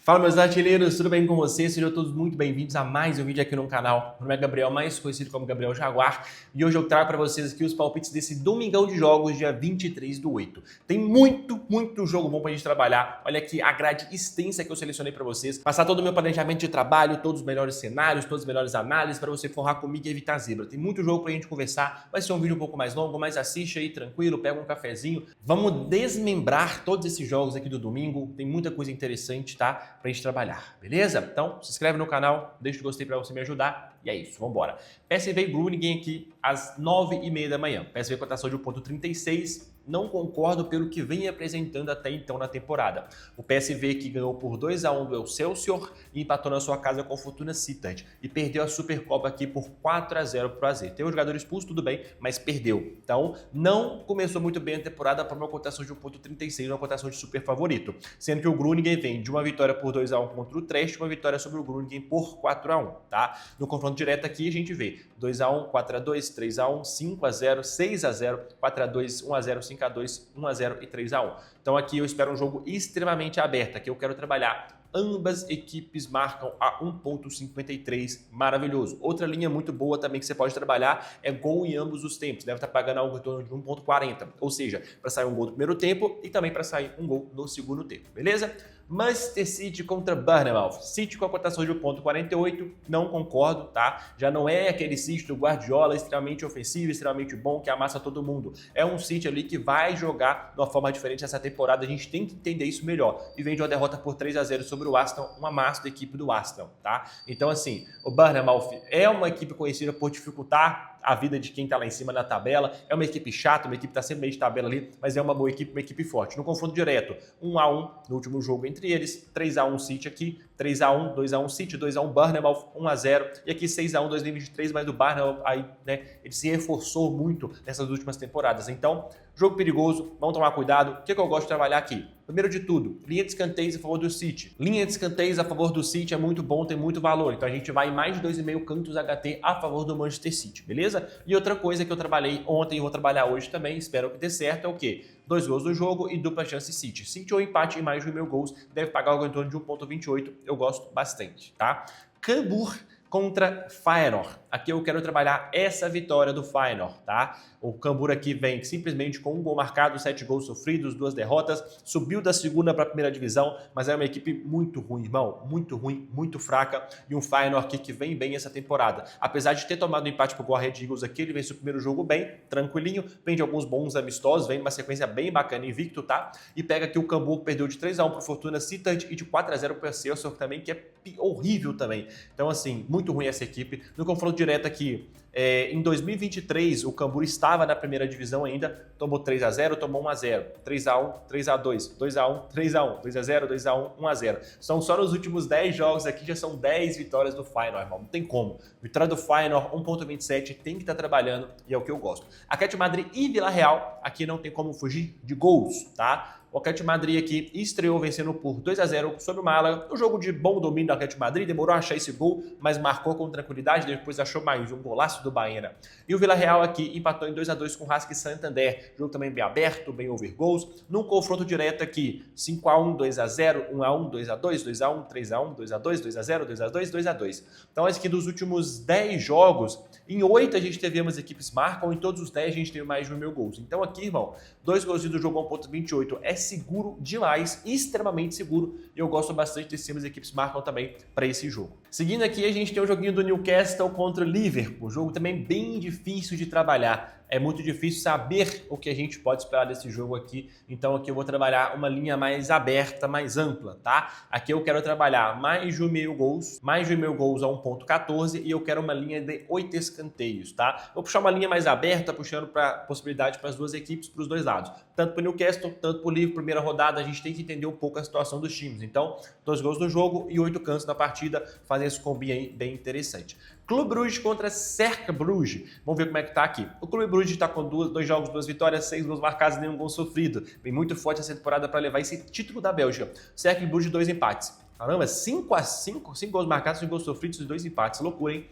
Fala, meus artilheiros, tudo bem com vocês? Sejam todos muito bem-vindos a mais um vídeo aqui no canal. Meu nome é Gabriel, mais conhecido como Gabriel Jaguar, e hoje eu trago para vocês aqui os palpites desse domingão de jogos, dia 23/8. Tem muito jogo bom pra gente trabalhar. Olha aqui a grade extensa que eu selecionei para vocês, passar todo o meu planejamento de trabalho, todos os melhores cenários, todas as melhores análises para você forrar comigo e evitar zebra. Tem muito jogo pra gente conversar, vai ser um vídeo um pouco mais longo, mas assiste aí tranquilo, pega um cafezinho. Vamos desmembrar todos esses jogos aqui do domingo, tem muita coisa interessante, tá? Pra gente trabalhar, beleza? Então, se inscreve no canal, deixa o gostei pra você me ajudar, e é isso, vambora. PSV e Groningen aqui às 9h30 da manhã. PSV com cotação de 1,36, não concordo pelo que vem apresentando até então na temporada. O PSV que ganhou por 2-1 do Excelsior e empatou na sua casa com o Fortuna Sittard e perdeu a Supercopa aqui por 4-0 pro AZ. Tem um jogador expulso, tudo bem, mas perdeu. Então, não começou muito bem a temporada para uma cotação de 1,36, uma cotação de super favorito. Sendo que o Groningen vem de uma vitória por 2-1 contra o Trash, uma vitória sobre o Groningen por 4-1, tá? No confronto direto aqui a gente vê 2-1, 4-2, 3-1, 5-0, 6-0, 4-2, 1-0, 5-2, 1-0 e 3-1. Então aqui eu espero um jogo extremamente aberto, aqui eu quero trabalhar. Ambas equipes marcam a 1,53, maravilhoso. Outra linha muito boa também que você pode trabalhar é gol em ambos os tempos. Deve estar pagando algo em torno de 1,40, ou seja, para sair um gol no primeiro tempo e também para sair um gol no segundo tempo, beleza? Manchester City contra Bournemouth. City com a cotação de 1,48, não concordo, tá? Já não é aquele City do Guardiola extremamente ofensivo, extremamente bom, que amassa todo mundo. É um City ali que vai jogar de uma forma diferente essa temporada, a gente tem que entender isso melhor. E vem de uma derrota por 3-0 sobre o Aston, uma massa da equipe do Aston, tá? Então assim, o Bournemouth é uma equipe conhecida por dificultar a vida de quem tá lá em cima na tabela, é uma equipe chata, uma equipe que tá sempre meio de tabela ali, mas é uma boa equipe, uma equipe forte. No confronto direto, 1-1 no último jogo entre eles, 3-1 City aqui, 3-1, 2-1 City, 2-1 Bournemouth, 1-0, e aqui 6-1 2023, mas o Bournemouth aí, né, ele se reforçou muito nessas últimas temporadas. Então, jogo perigoso, vamos tomar cuidado. O que eu gosto de trabalhar aqui? Primeiro de tudo, linha de escanteios a favor do City. Linha de escanteios a favor do City é muito bom, tem muito valor. Então a gente vai em mais de 2,5 cantos HT a favor do Manchester City, beleza? E outra coisa que eu trabalhei ontem e vou trabalhar hoje também, espero que dê certo, é o quê? 2 gols no jogo e dupla chance City. City ou empate em mais de 1.000 gols, deve pagar algo em torno de 1,28, eu gosto bastante, tá? Cambuur contra Feyenoord. Aqui eu quero trabalhar essa vitória do Feyenoord, tá? O Cambuur aqui vem simplesmente com um gol marcado, 7 gols sofridos, 2 derrotas, subiu da segunda para a primeira divisão, mas é uma equipe muito ruim, irmão, muito ruim, muito fraca, e um Feyenoord aqui que vem bem essa temporada. Apesar de ter tomado um empate pro Go Ahead Eagles aqui, ele vence o primeiro jogo bem, tranquilinho, vem de alguns bons amistosos, vem uma sequência bem bacana invicto, tá? E pega aqui o Cambuur, que perdeu de 3-1 pro Fortuna Sittard e de 4-0 pro Excelsior também, que é horrível também. Então assim, muito ruim essa equipe. No confronto direto aqui, em 2023, o Cambuur estava na primeira divisão ainda, tomou 3-0, tomou 1-0, 3-1, 3-2, 2-1, 3-1, 2-0, 2-1, 1-0. São só nos últimos 10 jogos aqui, já são 10 vitórias do Feyenoord, irmão. Não tem como. Vitória do Feyenoord, 1,27, tem que estar trabalhando e é o que eu gosto. Atlético Madrid e Vila Real, aqui não tem como fugir de gols, tá? O Atlético Madrid aqui estreou vencendo por 2-0 sobre o Málaga. Um jogo de bom domínio do Atlético Madrid, demorou a achar esse gol, mas marcou com tranquilidade, depois achou mais um golaço do Baena. E o Vila Real aqui empatou em 2-2 com o Racing Santander. Jogo também bem aberto, bem over goals. Num confronto direto aqui, 5-1, 2-0, 1-1, 2-2, 2-1, 3-1, 2-2, 2-0, 2-2, 2-2. Então, acho que dos últimos 10 jogos, em 8 a gente teve ambas equipes marcam, em todos os 10 a gente teve mais de 1.000 gols. Então aqui, irmão, 2 gols do jogo 1,28 é seguro demais, extremamente seguro, e eu gosto bastante desse time, as equipes marcam também para esse jogo. Seguindo aqui, a gente tem o joguinho do Newcastle contra o Liverpool, jogo também bem difícil de trabalhar. É muito difícil saber o que a gente pode esperar desse jogo aqui, então aqui eu vou trabalhar uma linha mais aberta, mais ampla, tá? Aqui eu quero trabalhar mais de 1.000 gols, mais de 1.000 gols a 1,14 e eu quero uma linha de 8 escanteios, tá? Vou puxar uma linha mais aberta, puxando para possibilidade para as duas equipes, para os dois lados. Tanto para o Newcastle, tanto para o Liverpool, primeira rodada, a gente tem que entender um pouco a situação dos times. Então, 2 gols no jogo e 8 cantos na partida, fazem esse combi aí bem interessante. Clube Bruges contra Cercle Bruges. Vamos ver como é que tá aqui. O Clube Bruges está com 2 jogos, 2 vitórias, 6 gols marcados e nenhum gol sofrido. Vem muito forte essa temporada para levar esse título da Bélgica. Cercle Bruges, 2 empates. Caramba, 5-5, 5 gols marcados, 5 gols sofridos e 2 empates. Loucura, hein?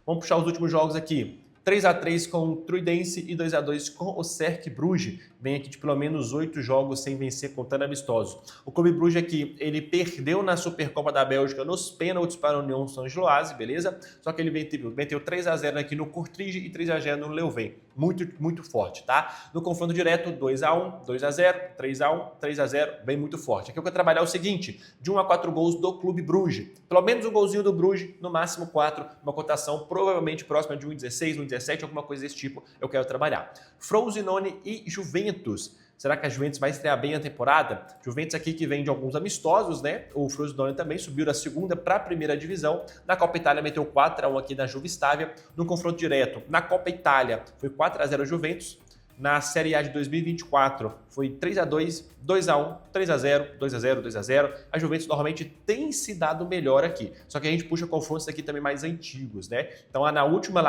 Vamos puxar os últimos jogos aqui. 3-3 com o Truidense e 2-2 com o Cercle Bruges. Vem aqui de pelo menos 8 jogos sem vencer, contando amistosos. O Clube Bruges aqui, ele perdeu na Supercopa da Bélgica nos pênaltis para a União Saint-Gilloise, beleza? Só que ele meteu 3-0 aqui no Courtrai e 3-0 no Leuven. Muito forte, tá? No confronto direto, 2-1, 2-0, 3-1, 3-0, bem muito forte. Aqui eu quero trabalhar o seguinte, de 1 a 4 gols do Clube Bruges. Pelo menos um golzinho do Bruges, no máximo 4, uma cotação provavelmente próxima de 1,16, 1,17, alguma coisa desse tipo, eu quero trabalhar. Frosinone e Juventus. Será que a Juventus vai estrear bem a temporada? Juventus aqui que vem de alguns amistosos, né? O Frosinone também subiu da segunda para a primeira divisão. Na Copa Itália meteu 4-1 aqui na Juve Stabia. No confronto direto, na Copa Itália foi 4-0 Juventus. Na Série A de 2024 foi 3-2, 2-1, 3-0, 2-0, 2-0. A Juventus normalmente tem se dado melhor aqui. Só que a gente puxa confrontos aqui também mais antigos, né? Então na última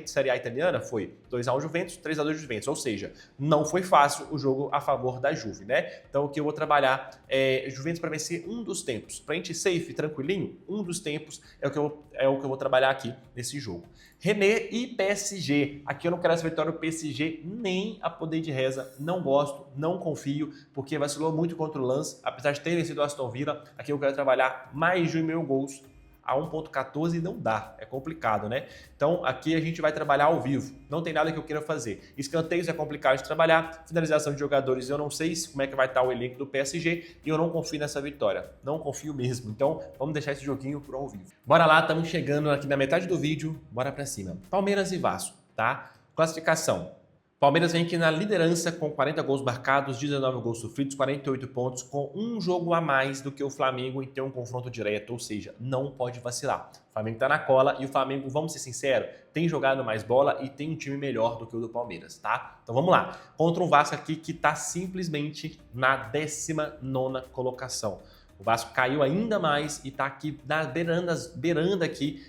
Série A italiana foi 2-1 Juventus, 3-2 Juventus. Ou seja, não foi fácil o jogo a favor da Juve, né? Então o que eu vou trabalhar é Juventus para vencer um dos tempos. Para a gente safe, tranquilinho, um dos tempos é o que eu vou trabalhar aqui nesse jogo. René e PSG. Aqui eu não quero essa vitória do PSG nem a poder de reza. Não gosto, não confio, porque vacilou muito contra o Lens. Apesar de ter vencido o Aston Villa, aqui eu quero trabalhar mais de 1.000 gols. A 1.14 não dá, é complicado, né? Então aqui a gente vai trabalhar ao vivo, não tem nada que eu queira fazer. Escanteios é complicado de trabalhar, finalização de jogadores eu não sei como é que vai estar o elenco do PSG e eu não confio nessa vitória, não confio mesmo. Então vamos deixar esse joguinho pro ao vivo. Bora lá, estamos chegando aqui na metade do vídeo, bora pra cima. Palmeiras e Vasco, tá? Classificação. Palmeiras vem aqui na liderança com 40 gols marcados, 19 gols sofridos, 48 pontos, com um jogo a mais do que o Flamengo em ter um confronto direto, ou seja, não pode vacilar. O Flamengo tá na cola e o Flamengo, vamos ser sinceros, tem jogado mais bola e tem um time melhor do que o do Palmeiras, tá? Então vamos lá, contra um Vasco aqui que tá simplesmente na 19ª colocação. O Vasco caiu ainda mais e tá aqui na beiranda aqui,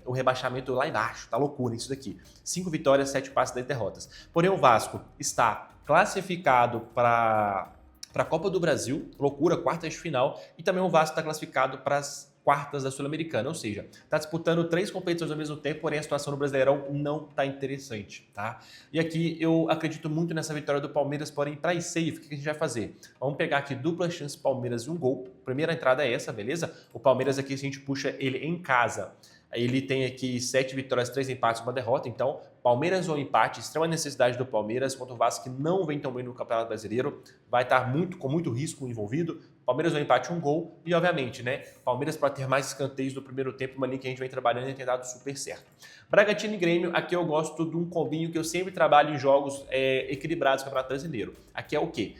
o rebaixamento lá embaixo. Tá loucura isso daqui. 5 vitórias, 7 passes, 10 derrotas. Porém, o Vasco está classificado para a Copa do Brasil, loucura, quartas de final, e também o Vasco está classificado para as quartas da Sul-Americana, ou seja, está disputando 3 competições ao mesmo tempo, porém a situação no Brasileirão não está interessante, tá? E aqui eu acredito muito nessa vitória do Palmeiras, porém para ir safe, o que a gente vai fazer? Vamos pegar aqui dupla chance Palmeiras e um gol, primeira entrada é essa, beleza? O Palmeiras aqui, se a gente puxa ele em casa, ele tem aqui 7 vitórias, 3 empates, 1 derrota, então Palmeiras ou empate, extrema necessidade do Palmeiras contra o Vasco que não vem tão bem no Campeonato Brasileiro, vai estar com muito risco envolvido. Palmeiras ou empate, um gol e obviamente, né, Palmeiras para ter mais escanteios no primeiro tempo, uma linha que a gente vem trabalhando e tem dado super certo. Bragantino e Grêmio, aqui eu gosto de um combinho que eu sempre trabalho em jogos equilibrados do Campeonato Brasileiro. Aqui é o quê?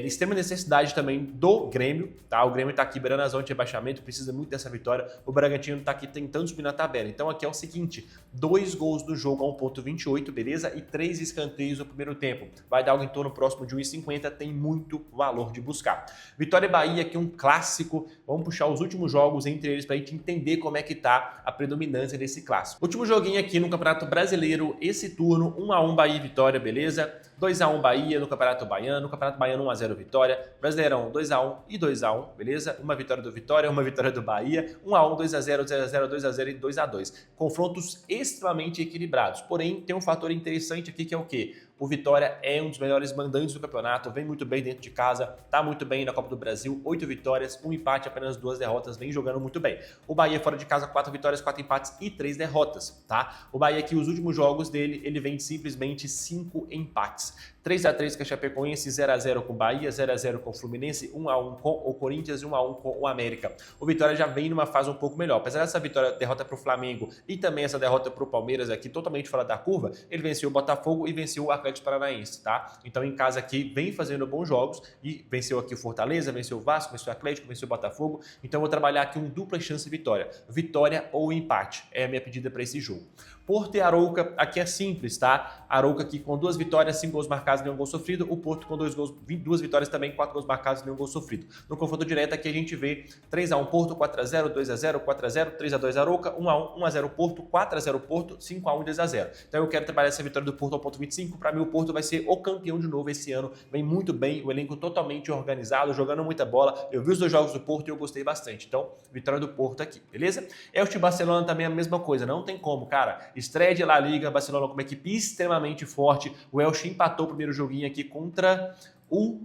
Extrema necessidade também do Grêmio, tá? O Grêmio tá aqui beirando a zona de rebaixamento, precisa muito dessa vitória. O Bragantino tá aqui tentando subir na tabela. Então aqui é o seguinte, 2 gols do jogo a 1.28, beleza? E 3 escanteios no primeiro tempo. Vai dar algo em torno próximo de 1,50, tem muito valor de buscar. Vitória e Bahia, aqui um clássico. Vamos puxar os últimos jogos entre eles pra gente entender como é que tá a predominância desse clássico. Último joguinho aqui no Campeonato Brasileiro, esse turno, 1-1 Bahia e Vitória, beleza? 2-1 Bahia no Campeonato Baiano, no Campeonato Baiano 1-0 Vitória, Brasileirão 2-1 e 2-1, beleza? Uma vitória do Vitória, uma vitória do Bahia, 1-1, 2-0, 0-0, 2-0 e 2-2. Confrontos extremamente equilibrados, porém tem um fator interessante aqui que é o quê? O Vitória é um dos melhores mandantes do campeonato, vem muito bem dentro de casa, tá muito bem na Copa do Brasil, 8 vitórias, 1 empate, apenas 2 derrotas, vem jogando muito bem. O Bahia fora de casa, 4 vitórias, 4 empates e 3 derrotas, tá? O Bahia aqui, os últimos jogos dele, ele vem simplesmente 5 empates. 3-3 com a Chapecoense, 0-0 com o Bahia, 0-0 com o Fluminense, 1-1 com o Corinthians e 1-1 com o América. O Vitória já vem numa fase um pouco melhor. Apesar dessa vitória, derrota para o Flamengo e também essa derrota para o Palmeiras aqui, totalmente fora da curva, ele venceu o Botafogo e venceu o Atlético Paranaense, tá? Então em casa aqui vem fazendo bons jogos e venceu aqui o Fortaleza, venceu o Vasco, venceu o Atlético, venceu o Botafogo. Então eu vou trabalhar aqui um dupla chance de vitória. Vitória ou empate é a minha pedida para esse jogo. Porto e Arouca, aqui é simples, tá? Arouca aqui com 2 vitórias, 5 gols marcados, marcados, nenhum gol sofrido. O Porto com 2 vitórias também, 4 gols marcados, nenhum gol sofrido. No confronto direto aqui a gente vê 3x1 Porto, 4x0, 2x0, 4x0, 3x2 Arouca, 1x1, 1x0 Porto, 4x0 Porto, 5x1, 2x0. Então eu quero trabalhar essa vitória do Porto ao ponto 25. Para mim o Porto vai ser o campeão de novo esse ano. Vem muito bem, o elenco totalmente organizado, jogando muita bola. Eu vi os 2 jogos do Porto e eu gostei bastante. Então, vitória do Porto aqui, beleza? Elche e Barcelona também é a mesma coisa, não tem como, cara. Estreia de La Liga, Barcelona com uma equipe extremamente forte. O Elche empatou o primeiro joguinho aqui contra o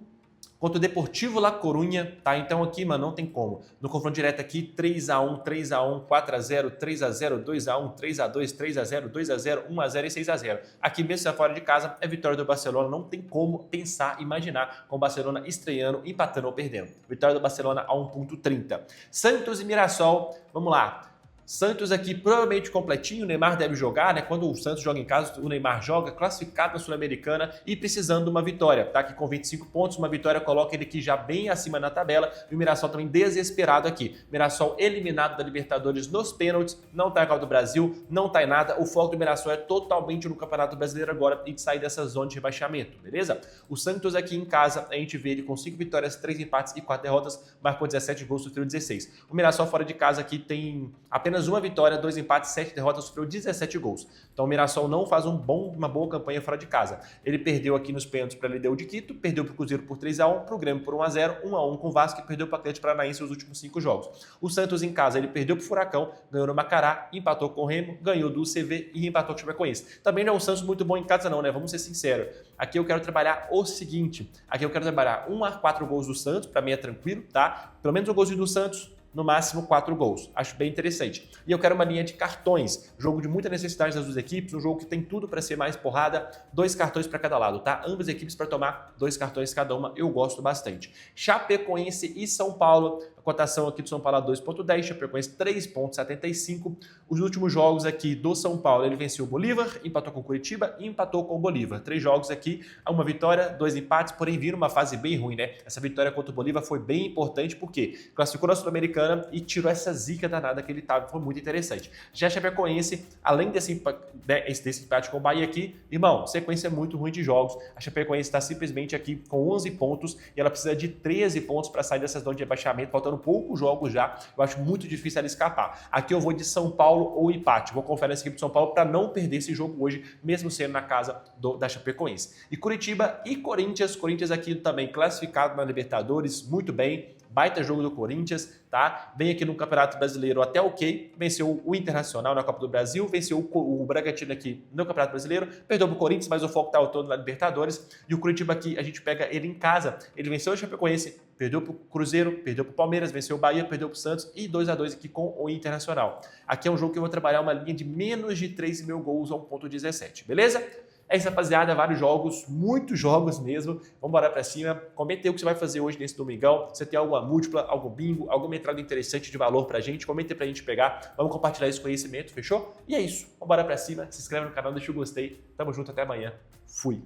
Deportivo La Coruña, tá? Então aqui, mano, não tem como. No confronto direto aqui, 3x1, 3x1, 4x0, 3x0, 2x1, 3x2, 3x0, 2x0, 1x0 e 6x0. Aqui mesmo fora de casa, é vitória do Barcelona. Não tem como pensar, imaginar com o Barcelona estreando, empatando ou perdendo. Vitória do Barcelona a 1,30. Santos e Mirassol, vamos lá. Santos aqui provavelmente completinho, o Neymar deve jogar, né? Quando o Santos joga em casa, o Neymar joga, classificado na Sul-Americana e precisando de uma vitória, tá? Aqui com 25 pontos, uma vitória coloca ele aqui já bem acima na tabela e o Mirassol também desesperado aqui. Mirassol eliminado da Libertadores nos pênaltis, não tá em Copa do Brasil, não tá em nada. O foco do Mirassol é totalmente no Campeonato Brasileiro agora e de sair dessa zona de rebaixamento, beleza? O Santos aqui em casa, a gente vê ele com 5 vitórias, 3 empates e 4 derrotas, marcou 17 gols, sofreu 16. O Mirassol fora de casa aqui tem apenas uma vitória, 2 empates, 7 derrotas, sofreu 17 gols. Então o Mirassol não faz uma boa campanha fora de casa. Ele perdeu aqui nos pênaltis para a LDU de Quito, perdeu para o Cruzeiro por 3x1, para o Grêmio por 1x0, 1x1 com o Vasco e perdeu para o Atlético Paranaense os últimos 5 jogos. O Santos em casa, ele perdeu para o Furacão, ganhou no Macará, empatou com o Remo, ganhou do CV e empatou com o Chapecoense. Também não é um Santos muito bom em casa não, né? Vamos ser sinceros. Aqui eu quero trabalhar o seguinte, aqui eu quero trabalhar 1 a 4 gols do Santos, para mim é tranquilo, tá? Pelo menos um golzinho do Santos, no máximo 4 gols. Acho bem interessante. E eu quero uma linha de cartões. Jogo de muita necessidade das duas equipes, um jogo que tem tudo para ser mais porrada. 2 cartões para cada lado, tá? Ambas equipes para tomar 2 cartões cada uma. Eu gosto bastante. Chapecoense e São Paulo. A cotação aqui do São Paulo a 2,10, Chapecoense 3,75. Os últimos jogos aqui do São Paulo, ele venceu o Bolívar, empatou com o Curitiba e empatou com o Bolívar. 3 jogos aqui, uma vitória, 2 empates, porém viram uma fase bem ruim, né? Essa vitória contra o Bolívar foi bem importante porque classificou na Sul-Americana e tirou essa zica danada que ele estava, foi muito interessante. Já a Chapecoense, além desse empate com o Bahia aqui, irmão, sequência muito ruim de jogos. A Chapecoense está simplesmente aqui com 11 pontos e ela precisa de 13 pontos para sair dessa zona de rebaixamento, faltando poucos jogos já. Eu acho muito difícil ela escapar. Aqui eu vou de São Paulo ou empate. Vou confiar nessa equipe de São Paulo para não perder esse jogo hoje, mesmo sendo na casa da Chapecoense. E Curitiba e Corinthians. Corinthians aqui também classificado na Libertadores, muito bem. Baita jogo do Corinthians, tá? Vem aqui no Campeonato Brasileiro até ok, venceu o Internacional na Copa do Brasil, venceu o Bragantino aqui no Campeonato Brasileiro, perdeu pro Corinthians, mas o foco tá todo na Libertadores. E o Curitiba aqui, a gente pega ele em casa, ele venceu o Chapecoense, perdeu pro Cruzeiro, perdeu pro Palmeiras, venceu o Bahia, perdeu pro Santos e 2x2 aqui com o Internacional. Aqui é um jogo que eu vou trabalhar uma linha de menos de 3.000 gols a 1,17, beleza? É isso, rapaziada, vários jogos, muitos jogos mesmo. Vamos embora pra cima. Comente aí o que você vai fazer hoje nesse domingão. Se você tem alguma múltipla, algum bingo, alguma entrada interessante de valor pra gente, comente aí pra gente pegar. Vamos compartilhar esse conhecimento, fechou? E é isso. Vamos embora pra cima. Se inscreve no canal, deixa o gostei. Tamo junto, até amanhã. Fui.